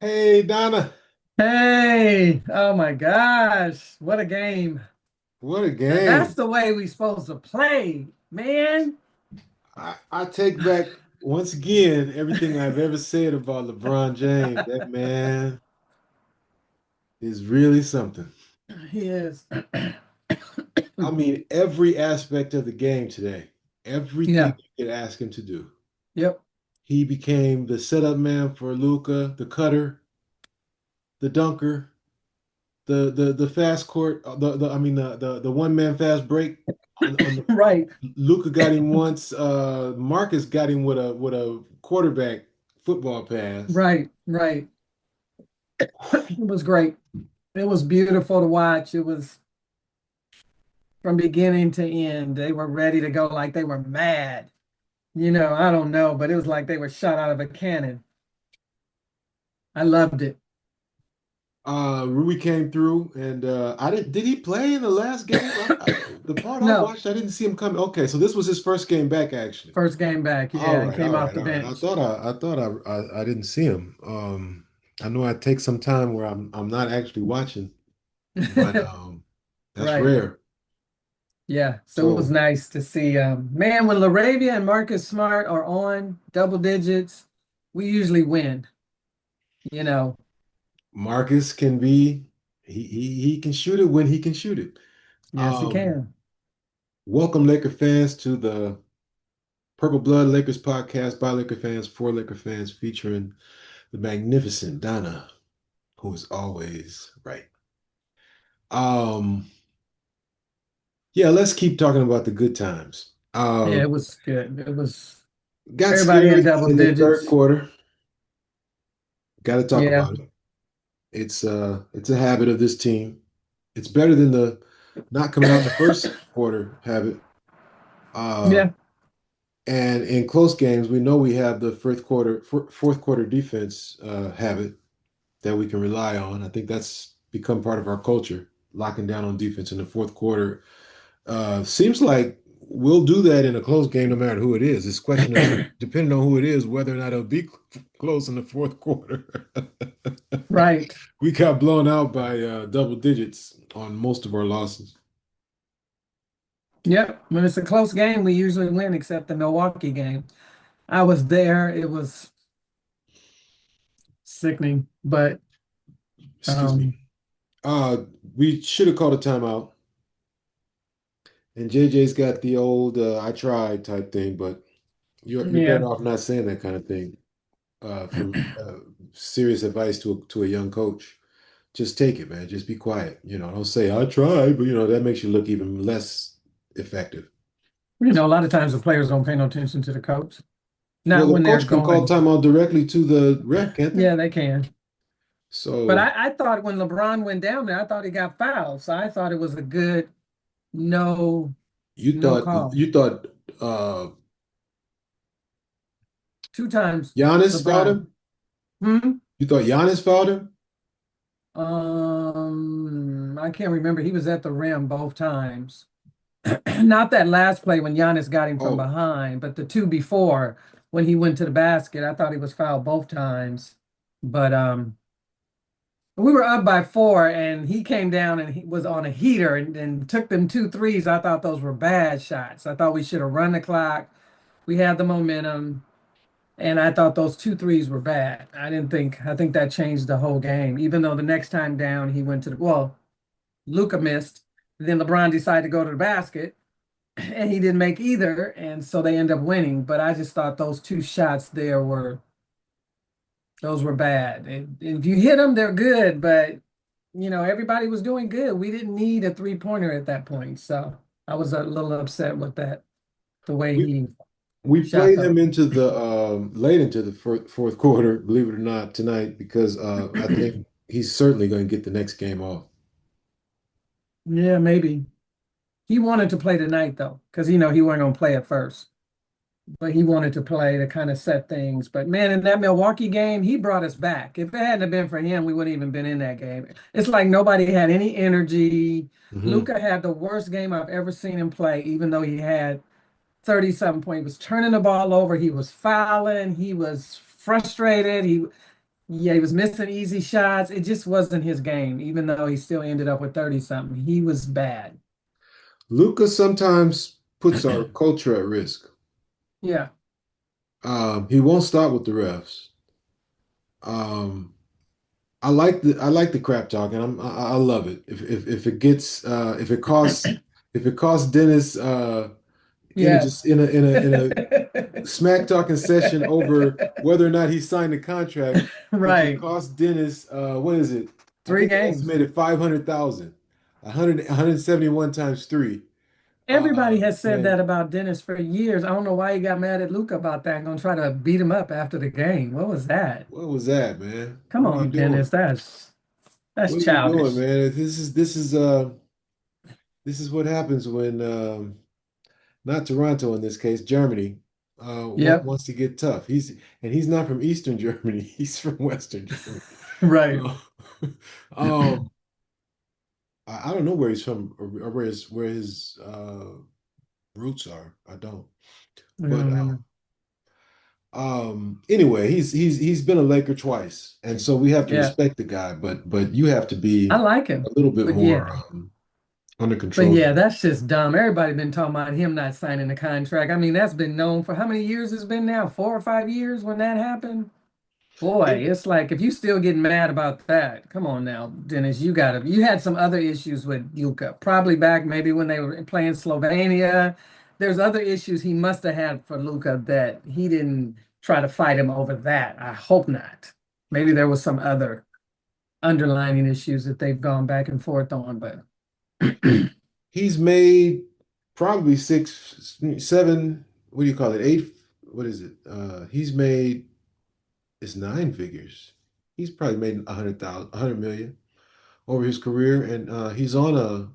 Hey, Donna. Hey, oh my gosh, what a game. What a Now that's game. the way we supposed to play, man. I take back once again everything I've ever said about LeBron James. That man is really something. He is. I mean, every aspect of the game today, everything Yeah, you could ask him to do. yep, He became the setup man for Luka, the cutter, the dunker, the fast court, the one man fast break on the right, Luca got him once. Marcus got him with a quarterback football pass. right. It was great. It was beautiful to watch. It was from beginning to end. They were ready to go like they were mad. I don't know, but it was like they were shot out of a cannon. I loved it. Rui came through, and I didn't. Did he play in the last game? The part I No, watched, I didn't see him come. Okay, so this was his first game back, actually. first game back. All Yeah, he right, came all off right, the all right. bench. I didn't see him. I know I take some time where I'm not actually watching, but that's Right. rare. Yeah, so it was So nice to see. Man, when LaRavia and Marcus Smart are on double digits, we usually win. You know, Marcus can be he can shoot it when he can shoot it. yes, he Um, can. Welcome, Laker fans, to the Purple Blood Lakers podcast by Laker fans for Laker fans, featuring the magnificent Donna, who is always right. Um, yeah, let's keep talking about the good times. Yeah, it was good. It was Got everybody in scary double in the third digits. quarter. Got to talk Yeah, about it. It's a habit of this team. It's better than the not coming out in the first quarter habit. Uh, yeah, and in close games, we know we have the fourth quarter defense habit that we can rely on. I think that's become part of our culture, locking down on defense in the fourth quarter. Seems like we'll do that in a close game no matter who it is. It's a question of, depending on who it is, whether or not it'll be close in the fourth quarter. right. We got blown out by double digits on most of our losses. Yep. When it's a close game, we usually win, except the Milwaukee game. I was there. It was sickening, but Excuse me. um, Uh, we should have called a timeout. And JJ's got the old "I tried" type thing, but you're better yeah. off not saying that kind of thing. From serious advice to a young coach. Just take it, man. Just be quiet. Don't say I tried, but that makes you look even less effective. A lot of times the players don't pay no attention to the coach, Well, not the when they're coach can call going. timeout directly to the ref, can't they? Yeah, they can. But So I thought when LeBron went down there, I thought he got fouled. So I thought it was a good no, you no thought call. you thought uh, Two times Giannis fouled LeBron. him? Hmm? You thought Giannis fouled him? I can't remember. He was at the rim both times. Not that last play when Giannis got him from Oh, behind, but the two before when he went to the basket, I thought he was fouled both times. But we were up by four, and he came down and he was on a heater and took them two threes. I thought those were bad shots. I thought we should have run the clock. We had the momentum, and I thought those two threes were bad. I think that changed the whole game, even though the next time down he went to well, Luca missed. Then LeBron decided to go to the basket, and he didn't make either. And so they end up winning. But I just thought those two shots there were those were bad. And if you hit them, they're good. But everybody was doing good. We didn't need a three-pointer at that point. So I was a little upset with that, the way we he we shot played those. him into the late into the fourth quarter, believe it or not, tonight because I think he's certainly going to get the next game off. Yeah, maybe. He wanted to play tonight though, because he wasn't gonna play at first. But he wanted to play to kind of set things. But man, in that Milwaukee game, he brought us back. If it hadn't have been for him, we wouldn't even been in that game. It's like nobody had any energy. Hmm. Luca had the worst game I've ever seen him play, even though he had 30 something points. He was turning the ball over, he was fouling, he was frustrated. Yeah, he was missing easy shots. It just wasn't his game, even though he still ended up with 30 something. He was bad. Luca sometimes puts our culture at risk. Yeah. He won't stop with the refs. Um, I like the crap talk, and I love it. If it gets if it costs Dennis in a Yes. just in a smack talking session over whether or not he signed the contract, if it Right. costs Dennis what is it? I Three think they games. estimated 500,000. 171 times three. Everybody has said Man, that about Dennis for years. I don't know why he got mad at Luca about that and gonna try to beat him up after the game. What was that? what was that, man? Come What are you on, Dennis. doing? That's What are you doing, childish. man? This is what happens when not Toronto in this case, Germany, Yep. wants to get tough. He's not from Eastern Germany. He's from Western Germany. Right. Uh, um, I don't know where he's from or where his roots are. I don't. I But don't remember. anyway, he's been a Laker twice, and so we have to Yeah. respect the guy. But you have to I be like a him. little bit But more yeah. under But control. yeah, that's just dumb. Everybody been talking about him not signing the contract. I mean, that's been known for how many years it's been now? 4 or 5 years when that happened? Boy, It, it's like if you still getting mad about that, come on now, Dennis, you had some other issues with Yuka. Probably back maybe when they were playing Slovenia. There's other issues he must have had for Luca that he didn't try to fight him over that. I hope not. Maybe there was some other underlining issues that they've gone back and forth on, but he's made probably six, seven. What do you call it? Eight. What is it? He's made it's nine figures. He's probably made 100 million over his career, and he's on a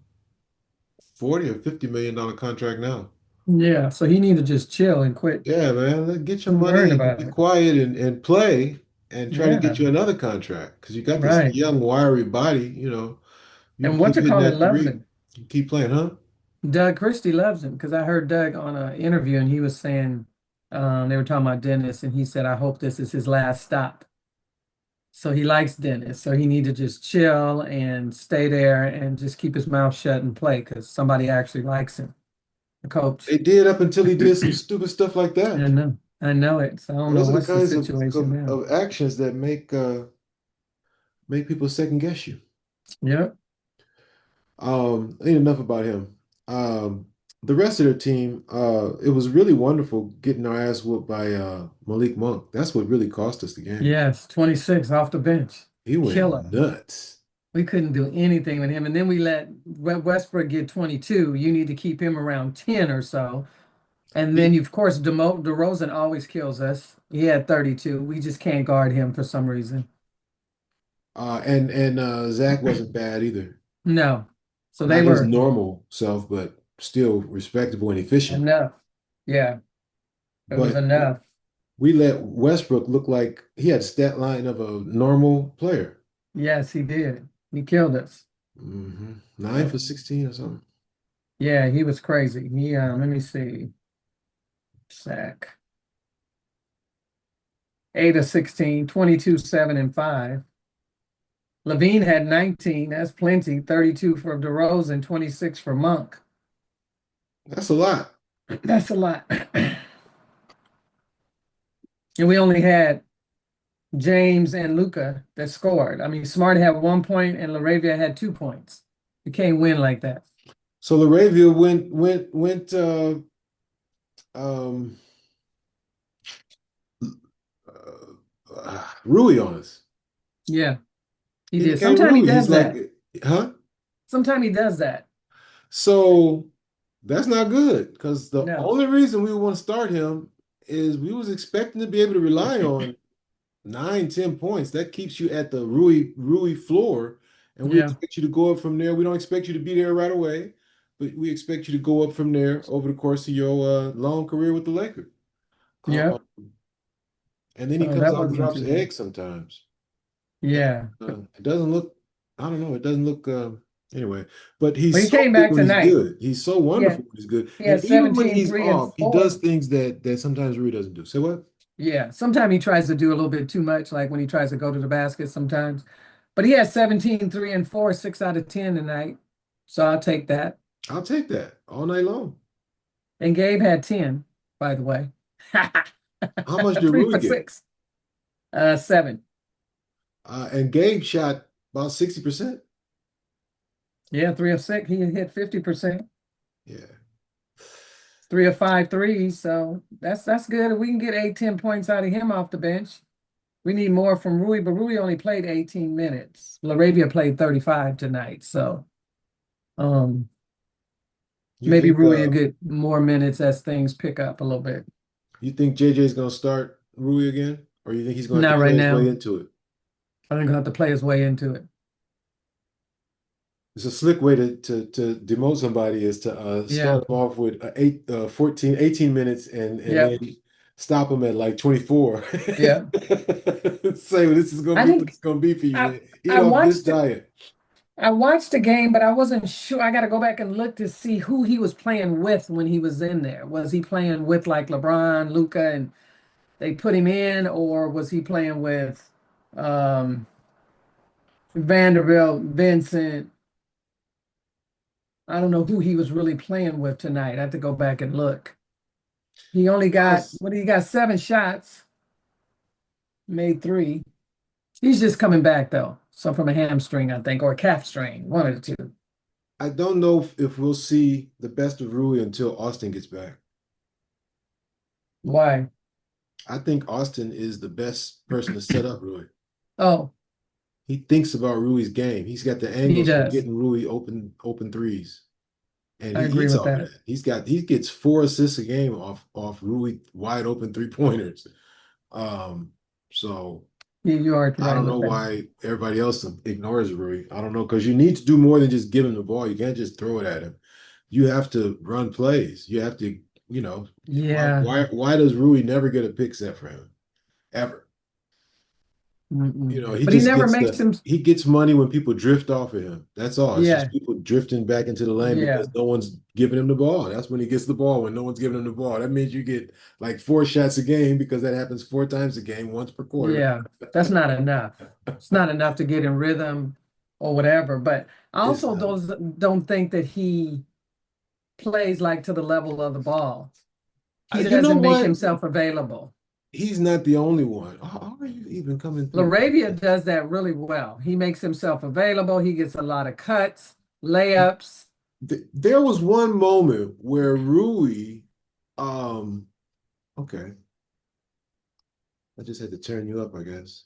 40 or 50 million dollar contract now. yeah, so he need to just chill and quit Yeah, man, get your money worrying and about be it. quiet and play and try to get Yeah, you another contract because you got this right. young, wiry body. You can And what keep you hitting call it that loves three. him. You keep playing, huh? Doug Christie loves him because I heard Doug on an interview and he was saying they were talking about Dennis and he said, I hope this is his last stop. So he likes Dennis. So he need to just chill and stay there and just keep his mouth shut and play because somebody actually likes him, the coach. They did up until he did some stupid stuff like I that. know. I know it. So I don't know Those are the what's the kinds of situation of, now. of actions that make people second guess you. Yep. Ain't enough about him. Um, the rest of their team, it was really wonderful getting our ass whooped by Malik Monk. That's what really cost us the game. Yes, 26 off the bench. He went Killer. nuts. We couldn't do anything with him. And then we let Westbrook get 22. You need to keep him around 10 or so. And then, He of course, DeRozan always kills us. He had 32. We just can't guard him for some reason. and Zach wasn't bad either. No. So they Not his were normal self, but still respectable and efficient. enough. Yeah, it was But enough. we let Westbrook look like he had stat line of a normal player. Yes, he did. He killed us. 9 So, for 16 or something. yeah, he was crazy. Let me see. Sack. 8 of 16, 22, 7, and 5. Levine had 19. That's plenty. 32 for DeRozan, 26 for Monk. That's a lot. That's a lot. And we only had James and Luca that scored. I mean, Smart had 1 point and Laravia had 2 points. You can't win like that. So Laravia went um Rui on us. Yeah, he He did. became Sometimes he Rui. does He's like, that. huh? Sometimes he does that. So that's not good because the No. only reason we want to start him is we was expecting to be able to rely on 9, 10 points. That keeps you at the Rui floor, and we Yeah. expect you to go up from there. We don't expect you to be there right away, but we expect you to go up from there over the course of your long career with the Lakers. Yeah. Um, and then he So comes that out and wasn't drops too bad. eggs sometimes. And, Yeah. it doesn't look, I don't know, it doesn't look, anyway, but But he he's so came good back when he's tonight. good. He's so Yeah. wonderful when he's good. He And had even when 17, he's 3, and off, he does 4. things that sometimes Rui doesn't do. Say what? Yeah, sometimes he tries to do a little bit too much, like when he tries to go to the basket sometimes. But he has 17, 3, and 4, 6 out of 10 tonight. So I'll take that. I'll take that all night long. And Gabe had 10, by the way. How much did Three Rui for get? six. 7. And Gabe shot about 60%. Yeah, 3 of 6. He hit 50%. Yeah. 3 of 5 threes. So that's good. If we can get 8, 10 points out of him off the bench. We need more from Rui, but Rui only played 18 minutes. LaRavia played 35 tonight. So um You maybe think Rui will get more minutes as things pick up a little bit. JJ's gonna start Rui again, or you think he's gonna have Not to right play his way now. into it? I think he'll have to play his way into it. It's a slick way to demote somebody is to Yeah. start them off with 14, 18 minutes and Yeah. then stop them at like 24. Yeah. Say, well, this is gonna I be what it's think gonna be for you, I man. Eat I off this watched it. diet. I watched the game, but I wasn't sure. I got to go back and look to see who he was playing with when he was in there. Was he playing with like LeBron, Luca, and they put him in, or was he playing with um, Vanderbilt, Vincent? I don't know who he was really playing with tonight. I have to go back and look. He only got Us, what? He got 7 shots, made 3. He's just coming back though. So from a hamstring, I think, or a calf strain, one of the two. I don't know if we'll see the best of Rui until Austin gets back. Why? I think Austin is the best person to set up Rui. Oh, He thinks about Rui's game. He's got the he angles for does. getting Rui open threes. And I he agree eats with off of that. that. He gets 4 assists a game off Rui wide open 3 pointers. Um, so You are I right don't know with that. why everybody else ignores Rui. I don't know because you need to do more than just give him the ball. You can't just throw it at him. You have to run plays. You have to, you know, Yeah. why does Rui never get a pick set for him ever? Mm-mm. He But he just never gets makes him. he gets money when people drift off of him. That's all. It's just Yeah. people drifting back into the lane Yeah. because no one's giving him the ball. That's when he gets the ball when no one's giving him the ball. That means you get like 4 shots a game because that happens 4 times a game, once per quarter. Yeah. That's not enough. It's not enough to get in rhythm or whatever. But I It's also not. don't think that he plays like to the level of the ball. He You know doesn't make what? himself available. He's not the only one. How are you even coming through? LaRavia does that really well. He makes himself available. He gets a lot of cuts, layups. There was one moment where Rui, um, okay, I just had to turn you up, I guess.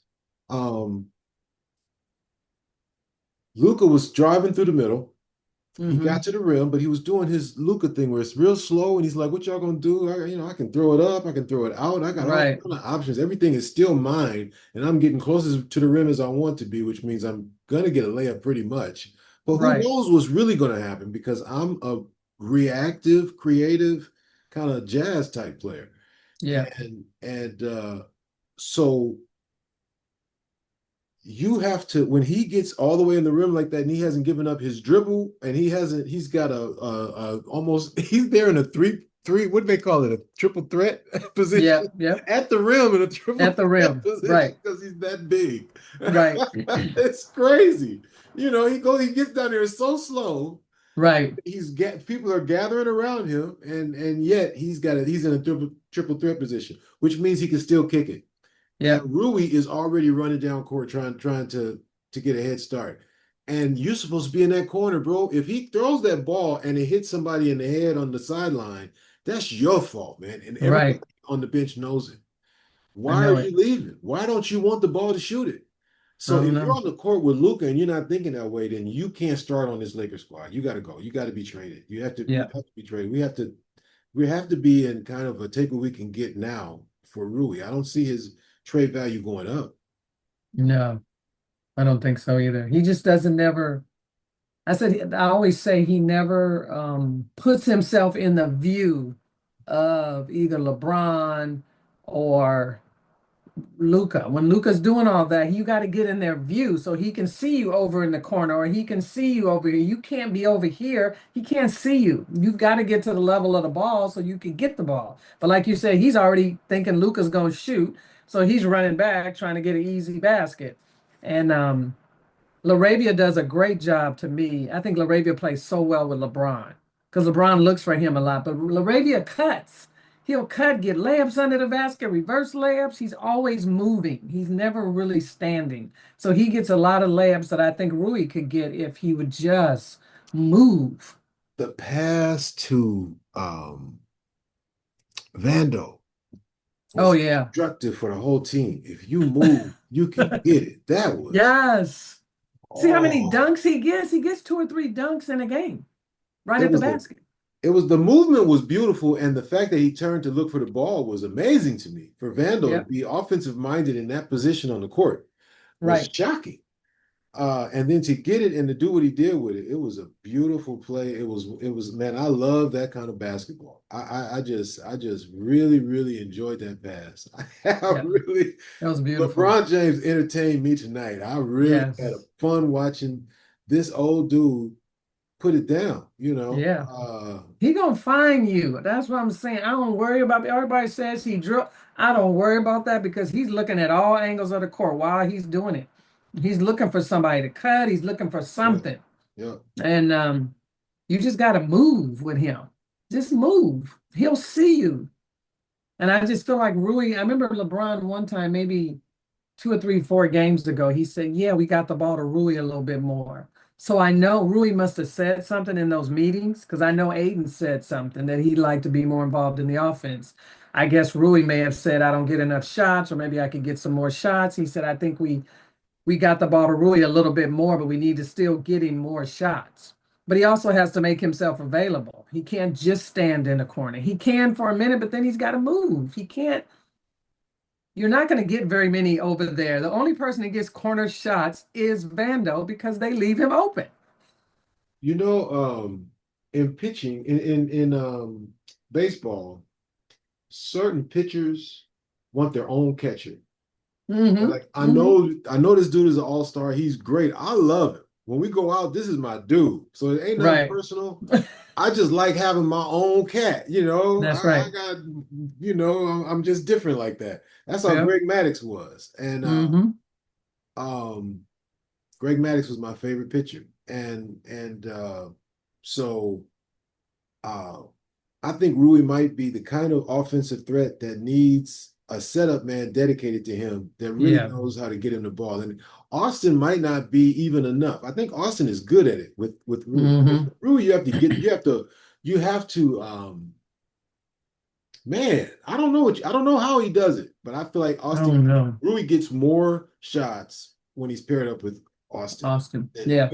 Um, Luca was driving through the middle. He got Hmm. to the rim, but he was doing his Luca thing where it's real slow, and he's like, "What y'all gonna do? I can throw it up, I can throw it out. I got all Right. kind of options. Everything is still mine, and I'm getting closest to the rim as I want to be, which means I'm gonna get a layup pretty much. But who Right. knows what's really gonna happen because I'm a reactive, creative kind of jazz type player, Yeah. and so you have to when he gets all the way in the rim like that and he hasn't given up his dribble and he's got a almost he's there in a three what do they call it, a triple threat position Yep. Yep. at the rim in a triple At the threat rim. position Right. because he's that big. Right. It's crazy. He gets down there so slow. Right. People are gathering around him and yet he's in a triple threat position, which means he can still kick it. And Yep. Rui is already running down court trying to get a head start. And you're supposed to be in that corner, bro. If he throws that ball and it hits somebody in the head on the sideline, that's your fault, man. And everybody Right. on the bench knows it. I Why are know it. you leaving? Why don't you want the ball to shoot it? I So don't if you're know. on the court with Luca and you're not thinking that way, then you can't start on this Lakers squad. You got to go. You got to be traded. You Yeah. have to be traded. We have to be in kind of a take what we can get now for Rui. I don't see his trade value going up. No, I don't think so either. He just doesn't never. I always say he never puts himself in the view of either LeBron or Luca. When Luca's doing all that, you got to get in their view so he can see you over in the corner or he can see you over here. You can't be over here. He can't see you. You've got to get to the level of the ball so you can get the ball. But like you said, he's already thinking Luca's going to shoot. So he's running back trying to get an easy basket. And Laravia does a great job to me. I think Laravia plays so well with LeBron because LeBron looks for him a lot. But Laravia cuts. He'll cut, get layups under the basket, reverse layups. He's always moving. He's never really standing. So he gets a lot of layups that I think Rui could get if he would just move. The pass to Vando Oh, was yeah. instructive for the whole team. If you move, you can get it. That was, Yes. See how many oh, dunks he gets? He gets two or three dunks in a game right it at the was the basket. it was the movement was beautiful, and the fact that he turned to look for the ball was amazing to me. For Vando to Yep. be offensive minded in that position on the court was Right. shocking. And then to get it and to do what he did with it, it was a beautiful play. It was man, I love that kind of basketball. I just really, really enjoyed that pass. I Yeah. really That was beautiful. LeBron James entertained me tonight. I really had a Yes. fun watching this old dude put it down, you know. Yeah. He gonna find you. That's what I'm saying. I don't worry about everybody says he drew. I don't worry about that because he's looking at all angles of the court while he's doing it. He's looking for somebody to cut. He's looking for Yeah, something. yeah. And you just gotta move with him. Just move. He'll see you. And I just feel like Rui, I remember LeBron one time, maybe 2 or 3, 4 games ago, he said, yeah, we got the ball to Rui a little bit more. So I know Rui must have said something in those meetings because I know Aiden said something that he'd like to be more involved in the offense. I guess Rui may have said, I don't get enough shots, or maybe I could get some more shots. He said, I think we got the ball to Rui a little bit more, but we need to still get him more shots. But he also has to make himself available. He can't just stand in a corner. He can for a minute, but then he's got to move. He can't you're not going to get very many over there. The only person that gets corner shots is Vando because they leave him open. You know, in pitching, in baseball, certain pitchers want their own catcher. And Hmm. like I Hmm. know, I know this dude is an all-star. He's great. I love him. When we go out, this is my dude. So it ain't nothing Right. personal. I just like having my own cat. You know, That's I right. got, I'm just different like that. That's how Yeah. Greg Maddux was. And Hmm. um, Greg Maddux was my favorite pitcher. And so uh, I think Rui might be the kind of offensive threat that needs a setup man dedicated to him that really Yeah. knows how to get him the ball. And Austin might not be even enough. I think Austin is good at it with Rui. With Hmm. Rui, you have to man, I don't know how he does it, but I feel like Oh no. Rui gets more shots when he's paired up with Austin Austin. than Yeah.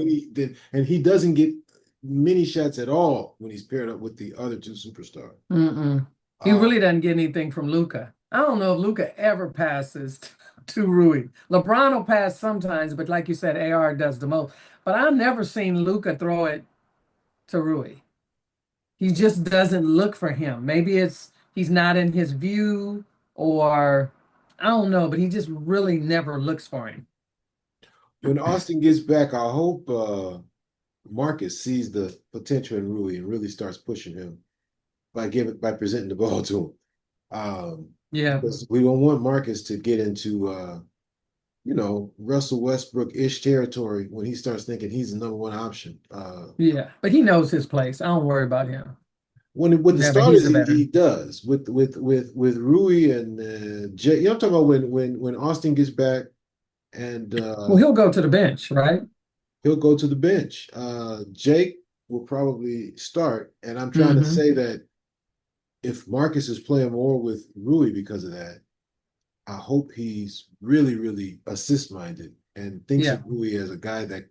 and he doesn't get many shots at all when he's paired up with the other two superstars. Mm-mm. He Uh, really doesn't get anything from Luca. I don't know if Luca ever passes to Rui. LeBron will pass sometimes, but like you said, AR does the most. But I've never seen Luca throw it to Rui. He just doesn't look for him. Maybe it's he's not in his view or I don't know, but he just really never looks for him. when Austin gets back, I hope Marcus sees the potential in Rui and really starts pushing him by presenting the ball to him. Yeah. Because we don't want Marcus to get into Russell Westbrook-ish territory when he starts thinking he's the number one option. Yeah. But he knows his place. I don't worry about him. When with the Never. He's starters, the he veteran. does with Rui and Jay. You know, I'm talking about when Austin gets back and Well, he'll go to the bench, right? he'll go to the bench. Jake will probably start, and I'm trying to Hmm. say that if Marcus is playing more with Rui because of that, I hope he's really, really assist minded and thinks Yeah. of Rui as a guy that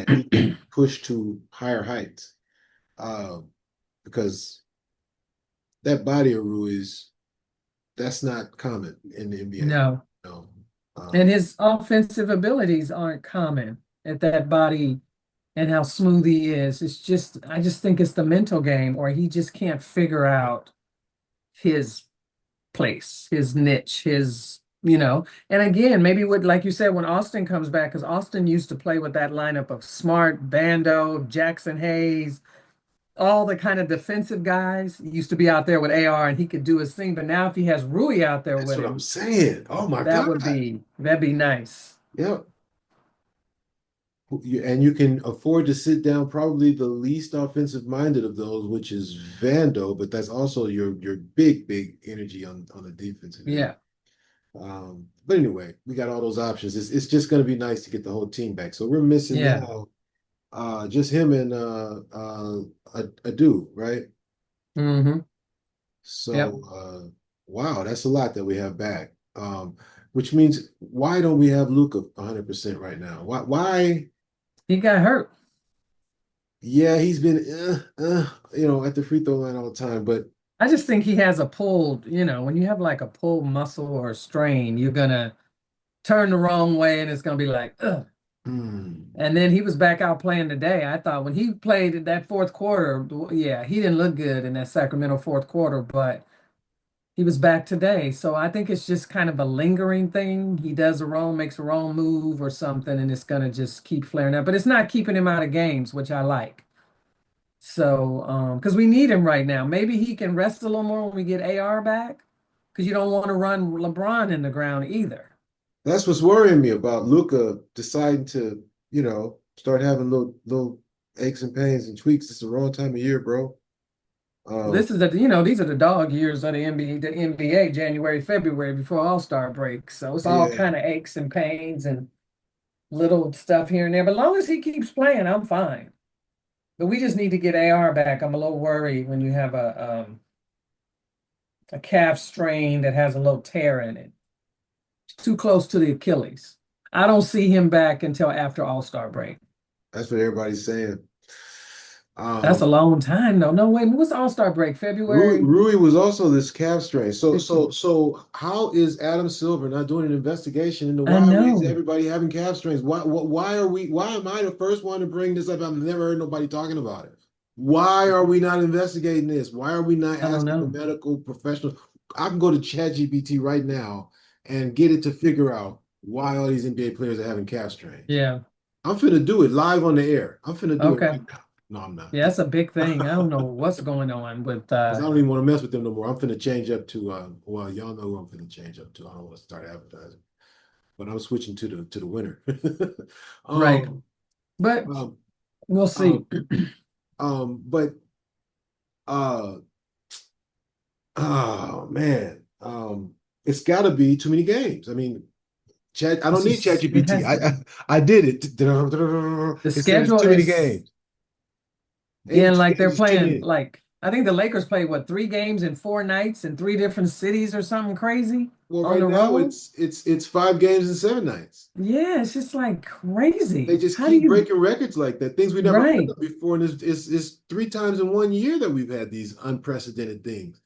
he can push to higher heights. Um, because that body of Rui's that's not common in the NBA. No. No. And Um, his offensive abilities aren't common at that body and how smooth he is. It's just, I just think it's the mental game, or he just can't figure out his place, his niche, his. And again, maybe what, like you said, when Austin comes back, because Austin used to play with that lineup of Smart, Bando, Jackson Hayes, all the kind of defensive guys. He used to be out there with AR and he could do his thing. But now if he has Rui out there That's with what I'm him, saying. Oh my God. that'd be nice. Yep. And you can afford to sit down probably the least offensive minded of those, which is Vando, but that's also your big energy on the defensive end. Yeah, But anyway, we got all those options. It's just going to be nice to get the whole team back. So we're missing yeah. now just him and Adu, right? Hmm. Yep. So wow, that's a lot that we have back. Which means why don't we have Luca 100% right now? Why? He got hurt. Yeah, he's been at the free throw line all the time, but I just think he has a pulled, when you have like a pulled muscle or a strain, you're gonna turn the wrong way and it's gonna be like, ugh. hmm, And then he was back out playing today. I thought when he played that fourth quarter, yeah, he didn't look good in that Sacramento fourth quarter, but he was back today. So I think it's just kind of a lingering thing. He does a wrong, makes a wrong move or something, and it's gonna just keep flaring up. But it's not keeping him out of games, which I like. So, because we need him right now. Maybe he can rest a little more when we get AR back, because you don't want to run LeBron in the ground either. that's what's worrying me about Luca deciding to, start having little aches and pains and tweaks. It's the wrong time of year, bro. Um, This is these are the dog years of the NBA, January, February before All-Star break. So it's all yeah, kind of aches and pains and little stuff here and there. But as long as he keeps playing, I'm fine. But we just need to get AR back. I'm a little worried when you have a calf strain that has a little tear in it. It's too close to the Achilles. I don't see him back until after All-Star break. that's what everybody's saying. That's Um, a long time though. No way. What's All-Star break? February Rui was also this calf strain. So, so, 15th. so, how is Adam Silver not doing an investigation into I why is know. everybody having calf strains? Why are we? Why am I the first one to bring this up? I've never heard nobody talking about it. Why are we not investigating this? Why are we not I don't asking the know. medical professional? I can go to ChatGPT right now and get it to figure out why all these NBA players are having calf strains. Yeah. I'm finna do it live on the air. I'm finna do it Okay. right now. No, I'm not. Yeah, that's a big thing. I don't know what's going on with Because I don't even want to mess with them no more. I'm finna change up to well, y'all know who I'm finna change up to. I don't want to start advertising, but I'm switching to the winner. right. um, But um, we'll see. um, but uh, oh man, it's got to be too many games. I mean, Chat. I don't It's need just it ChatGPT. has I, to I be. I did it. The It said it's schedule too many is games. yeah, and 82 like they're games is too playing many. like I think the Lakers play what 3 games in 4 nights in 3 different cities or something crazy Well, on right the now road. it's 5 games and 7 nights. Yeah, it's just like They crazy. just How do keep you breaking records like that, things we never heard right? of before. And it's 3 times in one year that we've had these unprecedented things.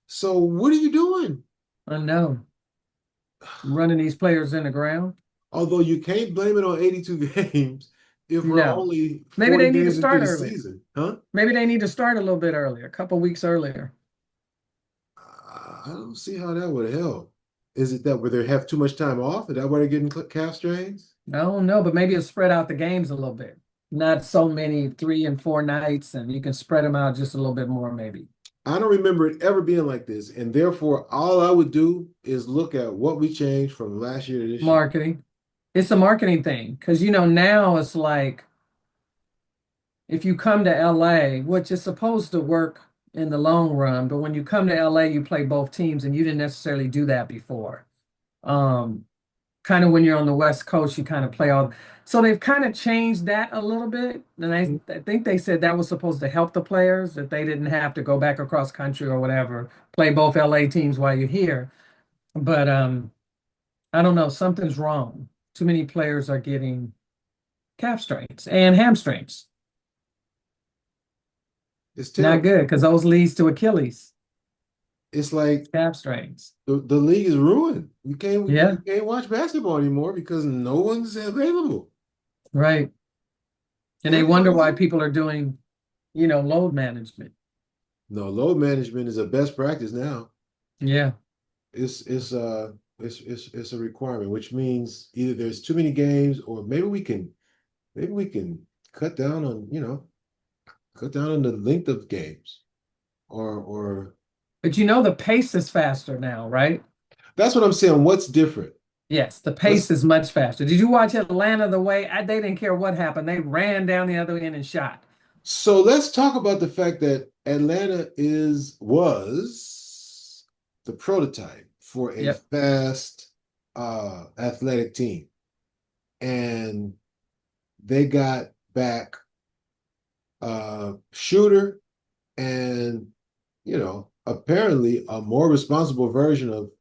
So what are you doing? Unknown. Running these players in the ground. Although you can't blame it on 82 games if we're No. only Maybe 40 they need to games into start the earlier. season, huh? Maybe they need to start a little bit earlier, a couple weeks earlier. I don't see how that would help. Is it that where they have too much time off? Is that why they're getting calf strains? I don't know, but maybe it'll spread out the games a little bit. Not so many 3 and 4 nights, and you can spread them out just a little bit more, maybe. I don't remember it ever being like this. And therefore, all I would do is look at what we changed from last year to this year. Marketing. It's a marketing thing because now it's like if you come to LA, which is supposed to work in the long run, but when you come to LA, you play both teams, and you didn't necessarily do that before. Um, Kind of when you're on the West Coast, you kind of play all. So they've kind of changed that a little bit. And I think they said that was supposed to help the players, that they didn't have to go back across country or whatever, play both LA teams while you're here. But I don't know, something's wrong. Too many players are getting calf strains and hamstrings. It's Not terrible. good because those leads to Achilles, It's like calf strains. the league is ruined. Yeah, You can't watch basketball anymore because no one's available. right. And they wonder Everybody's why hurt. people are doing, load management. No, load management is a best practice now. Yeah. It's It's a requirement, which means either there's too many games, or maybe we can cut down on cut down on the length of games, or But you know the pace is faster now, right? that's what I'm saying. What's different? Yes, the pace What's is much faster. Did you watch Atlanta the way they didn't care what happened? They ran down the other end and shot. So let's talk about the fact that Atlanta is was the prototype for a Yep, fast, athletic team, and they got back shooter and apparently a more responsible version of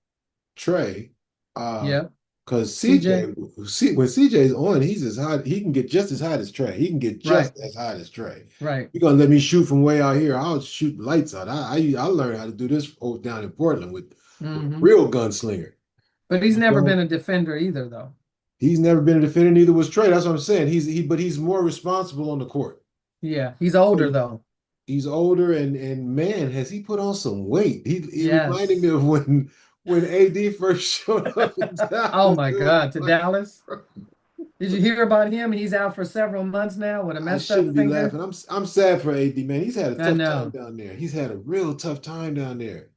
Trey. Uh, yep. because CJ, When CJ's on, he's as high. He can get just as high as Trey. He can get right, just as high as Trey. right. You're gonna let me shoot from way out here? I'll shoot lights out. I learned how to do this down in Portland with a Hmm. real gunslinger. But he's You never been know, a defender either, though. he's never been a defender. Neither was Trey. That's what I'm saying. But he's more responsible on the court. Yeah, he's older So though. he's older, and man, has he put on some weight. He reminded me Yes. of when AD first showed up in Oh Dallas. my It was God, to like, Dallas. Did you hear about him? He's out for several months now with a I messed up shouldn't be finger. laughing. I'm sad for AD, man. He's had a I tough time know. down there. He's had a real tough time down there.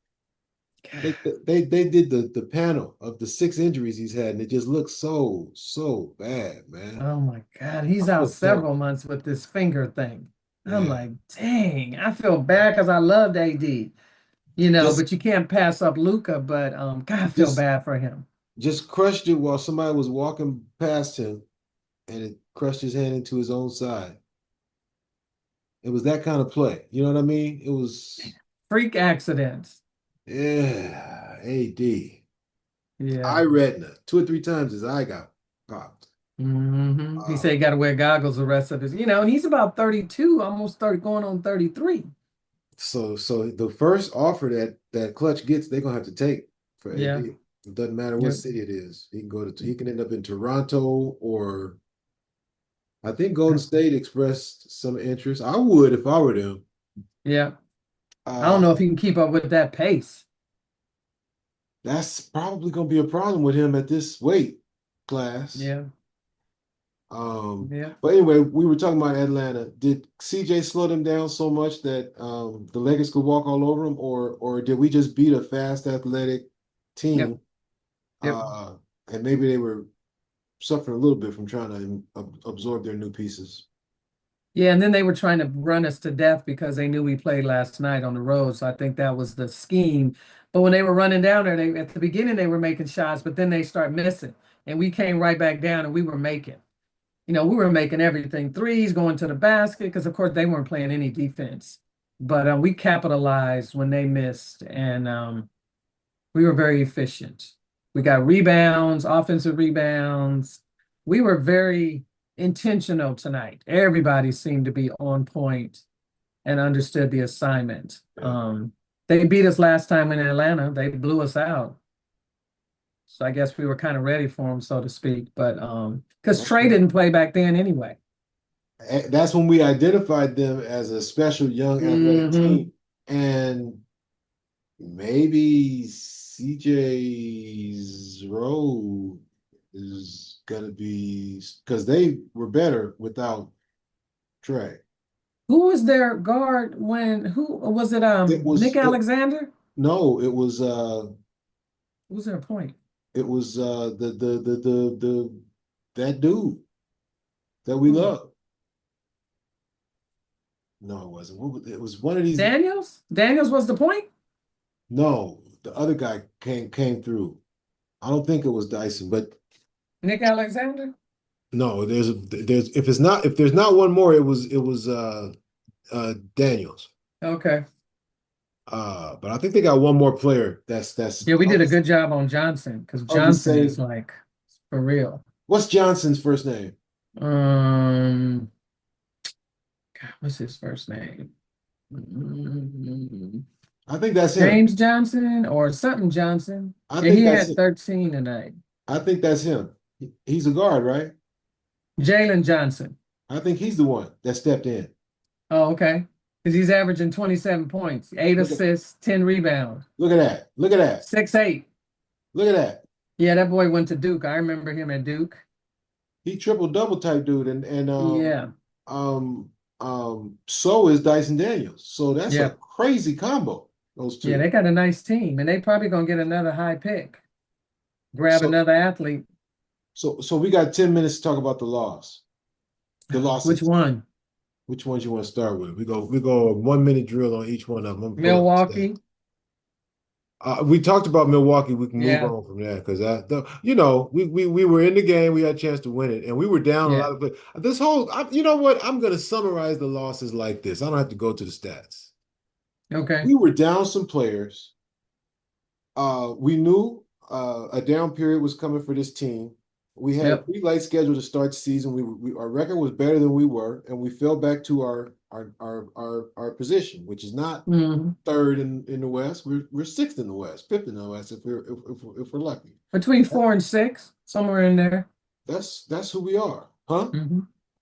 God. They did the panel of the six injuries he's had, and it just looks so bad, man. Oh my God, I he's out feel terrible. several months with this finger thing. I'm Yeah, like, dang, I feel bad because I loved AD, just but you can't pass up Luca. But God, I feel just bad for him. just crushed it while somebody was walking past him, and it crushed his hand into his own side. It was that kind of play. You know what I mean? It was, Freak accidents. yeah, AD. Yeah. Eye retina. Two or three times his eye got popped. He said Uh, he got to wear goggles the rest of and he's about 32, almost 30, going on 33. so the first offer that Clutch gets, they're gonna have to take for Yeah. AD. It doesn't matter what Yep. city it is. He can end up in Toronto, or I think Golden State expressed some interest. I would if I were them. Yeah. I don't Uh, know if he can keep up with that pace. that's probably gonna be a problem with him at this weight class. Yeah. Um, Yeah. but anyway, we were talking about Atlanta. Did CJ slow them down so much that the Lakers could walk all over them, or did we just beat a fast, athletic Yep. team? Yep. Uh, and maybe they were suffering a little bit from trying to absorb their new pieces. Yeah. And then they were trying to run us to death because they knew we played last night on the road. So I think that was the scheme. But when they were running down there, they at the beginning they were making shots, but then they start missing. And we came right back down and we were making. We were making everything threes, going to the basket, because of course they weren't playing any defense. But we capitalized when they missed, and we were very efficient. We got rebounds, offensive rebounds. We were very intentional tonight. Everybody seemed to be on point and understood the assignment. Yeah. They beat us last time in Atlanta. They blew us out. So I guess we were kind of ready for them, so to speak. But because Trey Okay. didn't play back then anyway. That's when we identified them as a special young athletic Hmm. team. And maybe CJ's role is gonna be because they were better without Trey. Who was their guard when who was it? It Nick was it Alexander? no, Who was their point? it was the that dude that we Hmm. love. No, it wasn't. It was one of these. Daniels? Daniels was the point? No, the other guy came through. I don't think it was Dyson, but Nick Alexander? no, there's if there's not one more, it was Daniels. Okay. But I think they got one more player. That's Yeah, we did a good job on Johnson because of the Johnson is same. like for real. What's Johnson's first name? Um, God, what's his first name? Mm, I think that's him. James Johnson or something Johnson. I Yeah, think he that's had it. 13 tonight. I think that's him. He's a guard, right? Jalen Johnson. I think he's the one that stepped in. Oh, okay. Because he's averaging 27 points, eight Look at assists, 10 rebounds, look at that. Look at that. 6'8". Look at that. Yeah, that boy went to Duke. I remember him at Duke. He triple double type dude, and Yeah, um so is Dyson Daniels. So that's a yeah, crazy combo, those yeah. two. They got a nice team, and they probably gonna get another high pick, grab So another athlete. so we got 10 minutes to talk about the loss, the Which losses. one? Which ones you want to start with? We go a 1 minute drill on each one of them. I'm gonna pull up the stat. Milwaukee. We talked about Milwaukee. We can move Yeah, on from that because we were in the game. We had a chance to win it, and we were down a yeah. lot of play. This whole, you know what? I'm going to summarize the losses like this. I don't have to go to the stats. Okay. We were down some players. We knew a down period was coming for this team. We had a Yep. pretty light schedule to start the season. Our record was better than we were, and we fell back to our position, which is not Hmm. third in the West. We're sixth in the West, fifth in the West if we're lucky. Between 4 and 6, somewhere in there. That's who we are, huh? Hmm.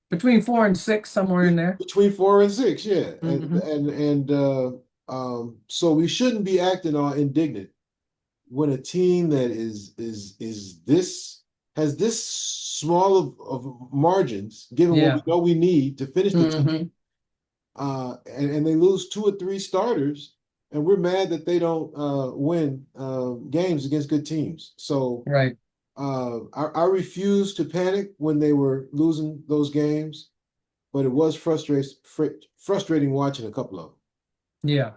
Between 4 and 6, somewhere in there. Between 4 and 6, yeah, Hmm. so we shouldn't be acting all indignant when a team that is this has this small of margins, given what we Yeah. know we need to finish the team, Hmm. and they lose two or three starters, and we're mad that they don't win games against good teams. So Right. I refuse to panic when they were losing those games, but it was frustrating watching a couple of them. Yeah.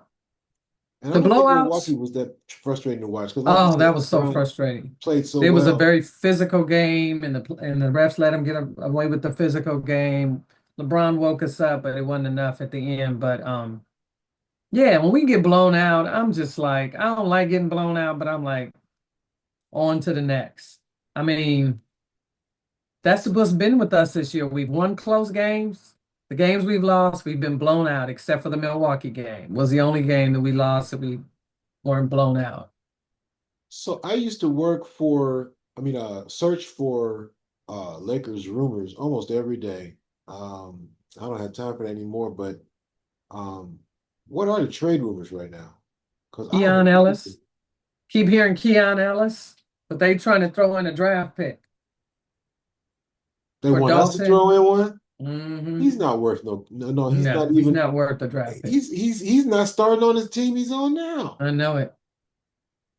And I The don't think Milwaukee blowouts. was that frustrating to watch because, like you Oh, said, that was so LeBron frustrating. played so It was a well. very physical game, and the refs let him get away with the physical game. LeBron woke us up, but it wasn't enough at the end. But yeah, when we get blown out, I'm just like, I don't like getting blown out, but I'm like, on to the next. I mean, that's what's been with us this year. We've won close games. The games we've lost, we've been blown out, except for the Milwaukee game. Was the only game that we lost that we weren't blown out. So I used to work for, search for Lakers rumors almost every day. I don't have time for that anymore, but um, what are the trade rumors right now? Because I don't Keon hear anything. Ellis. Keep hearing Keon Ellis, but they trying to throw in a draft pick They for want us to throw Dalton. in one. Hmm. He's not worth no. He's No, not he's even. not worth the draft pick. He's not starting on his team he's on now. I know it.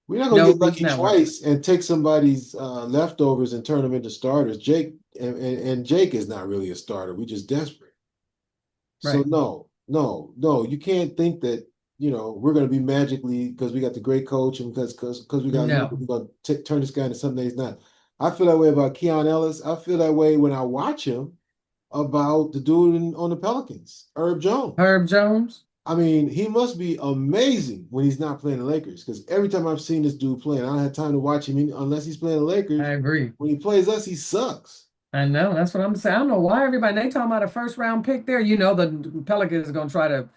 We're not gonna No, get he's lucky not worth it. twice and take somebody's leftovers and turn them into starters. Jake and Jake is not really a starter. We just desperate. So Right. no, you can't think that we're going to be magically because we got the great coach and because we got Luka, No. we're going to turn this guy into something he's not. I feel that way about Keon Ellis. I feel that way when I watch him about the dude on the Pelicans, Herb Jones. Herb Jones. I mean, he must be amazing when he's not playing the Lakers because every time I've seen this dude play, and I don't have time to watch him unless he's playing the I Lakers. agree. When he plays us, he sucks. I know. That's what I'm saying. I don't know why everybody they talking about a first round pick there. The Pelicans are gonna try to,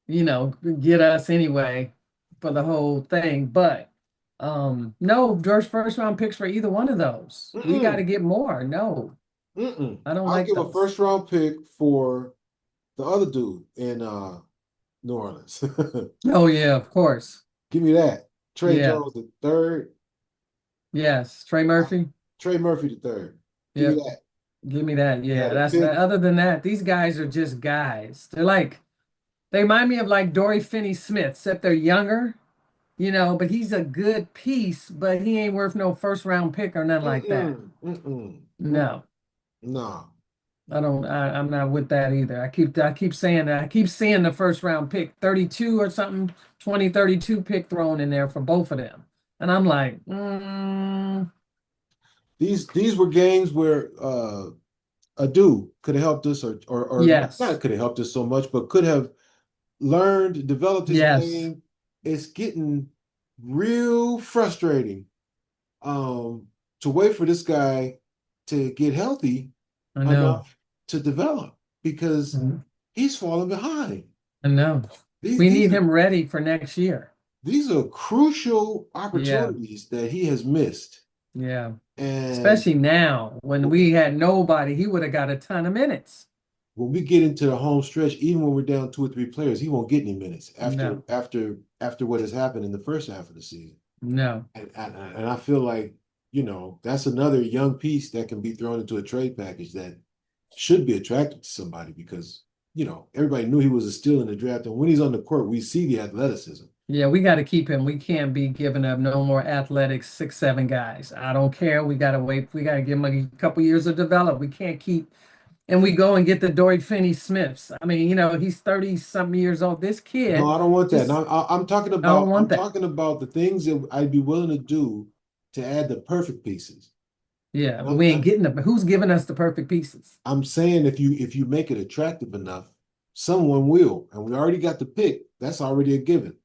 get us anyway for the whole thing. But no, there's first round picks for either one of those. We got to Mm-mm, get more. No, mm-mm. I don't I'll like give a those. first round pick for the other dude in New Orleans. Oh yeah, of course. Give me that. Trey Yeah. Jones the third. Yes. Trey Murphy. Trey Murphy the third. Give me Yep. that. Give me that. Yeah, Yeah. the That's that. pick. Other than that, these guys are just guys. They remind me of like Dory Finney-Smith, except they're younger, but he's a good piece, but he ain't worth no first round pick or nothing like that. Mm-mm, mm-mm, mm-mm. No. Nah. I don't I'm not with that either. I keep saying that. I keep seeing the first round pick, 32 or something, 2032 pick thrown in there for both of them. And I'm like, These were games where a dude could have helped us or yes. not could have helped us so much, but could have learned, developed his Yes. game. It's getting real frustrating to wait for this guy to get healthy I know. enough to develop because Mhm. he's falling behind. I know. These We these need are him ready for next year. these are crucial Yeah. opportunities that he has missed. Yeah. And Especially now when we had nobody, he would have got a ton of minutes. when we get into the home stretch, even when we're down two or three players, he won't get any minutes after No. after after what has happened in the first half of the season. No. And I feel like that's another young piece that can be thrown into a trade package that should be attractive to somebody because, everybody knew he was a steal in the draft. And when he's on the court, we see the athleticism. Yeah, we got to keep him. We can't be giving up no more athletic 6'7" guys. I don't care. We got to wait. We got to give him a couple years of develop. We can't keep and we go and get the Dory Finney-Smiths. I mean, he's 30 something years old. This No, kid I don't want that. just No, I'm talking I don't about want I'm that. talking about the things that I'd be willing to do to add the perfect pieces. Yeah, And but we ain't getting them. Who's giving us the perfect pieces? I'm saying if you make it attractive enough, someone will. And we already got the pick. That's already a given.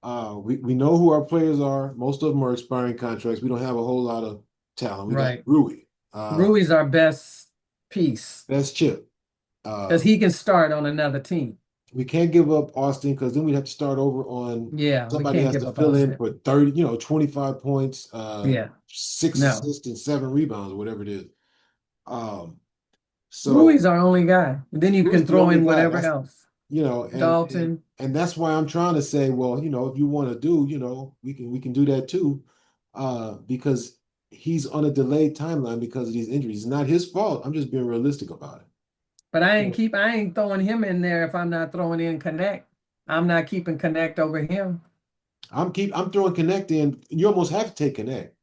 We know who our players are. Most of them are expiring contracts. We don't have a whole lot of talent. We got Right. Rui, Rui's our best piece that's Chip. because Uh, he can start on another team. we can't give up Austin because then we'd have to start over on Yeah, we somebody can't has give to up fill in Austin. for 30, 25 points, Yeah, six no. assists and 7 rebounds, or whatever it is. Um, so Rui's our only guy. And then you Rui's can the throw only in guy. whatever That's else. you know, and and Dalton. and that's why I'm trying to say, well, if you want to do, we can do that too, because he's on a delayed timeline because of these injuries. It's not his fault. I'm just being realistic about it. But Yeah. I ain't throwing him in there if I'm not throwing in Connect. I'm not keeping Connect over him. I'm throwing Connect in. You almost have to take Connect.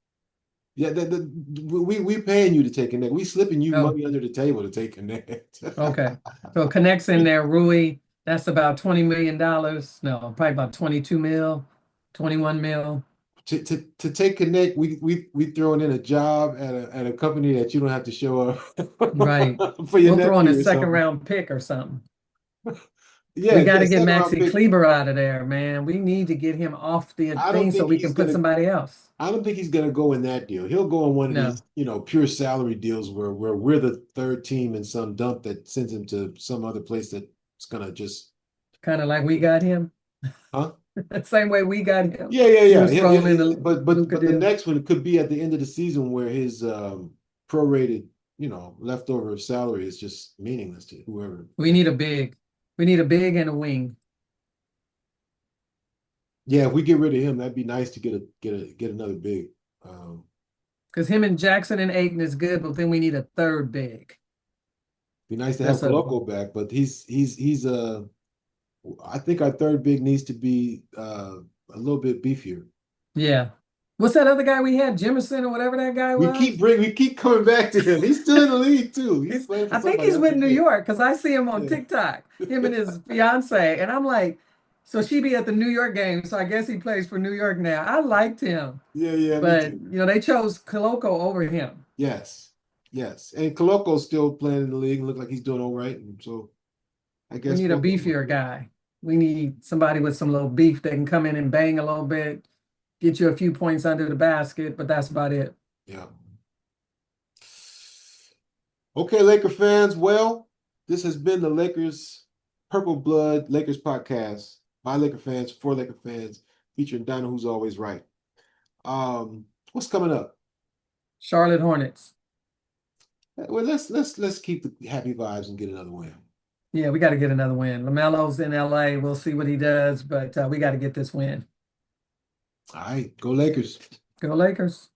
Yeah, we paying you to take Connect. We slipping you Oh, money under the table to take Connect. okay. So Connect's in there, Rui. That's about $20 million. No, probably about 22 mil, 21 mil. To take Connect, we throwing in a job at a company that you don't have to show Right. up for your We'll throw in a nephew or second something. round pick or something. Yeah, We got yeah, to get second round Maxi pick. Kleber out of there, man. We need to get him off the I thing don't so think we he's can put gonna. somebody else. I don't think he's gonna go in that deal. He'll go in one of No, these, pure salary deals where we're the third team in some dump that sends him to some other place that's gonna just, kind of like we got him. huh? Same way we got him. Yeah, yeah, We yeah. was thrown in the But Luca the deal. next one could be at the end of the season where his prorated, leftover salary is just meaningless to whoever. We need a big. We need a big and a wing. Yeah, if we get rid of him, that'd be nice to get another big. Um, Because him and Jackson and Aiton is good, but then we need a third big. be nice to have That's a Koloko back, but he's I think our third big needs to be a little bit beefier. yeah. What's that other guy we had? Jemison or whatever that guy was? We keep coming back to him. He's still in the league too. He's playing for I think somebody. he's I with New forget. York because I see him on Yeah. TikTok, him and his fiance. And I'm like, so she be at the New York game. So I guess he plays for New York now. I liked him, Yeah, yeah, me but too. they chose Koloko over him. Yes, yes. And Coloco's still playing in the league. Look like he's doing all right. And so I We guess need a both of them are beefier good. guy. We need somebody with some little beef that can come in and bang a little bit, get you a few points under the basket, but that's about it. Yeah. Okay, Laker fans. Well, this has been the Lakers Purple Blood Lakers podcast by Laker fans for Laker fans, featuring Donna, who's always right. What's coming up? Charlotte Hornets. Well, let's keep the happy vibes and get another win. Yeah, we got to get another win. LaMelo's in LA. We'll see what he does, but we got to get this win. All right, go Lakers. Go Lakers.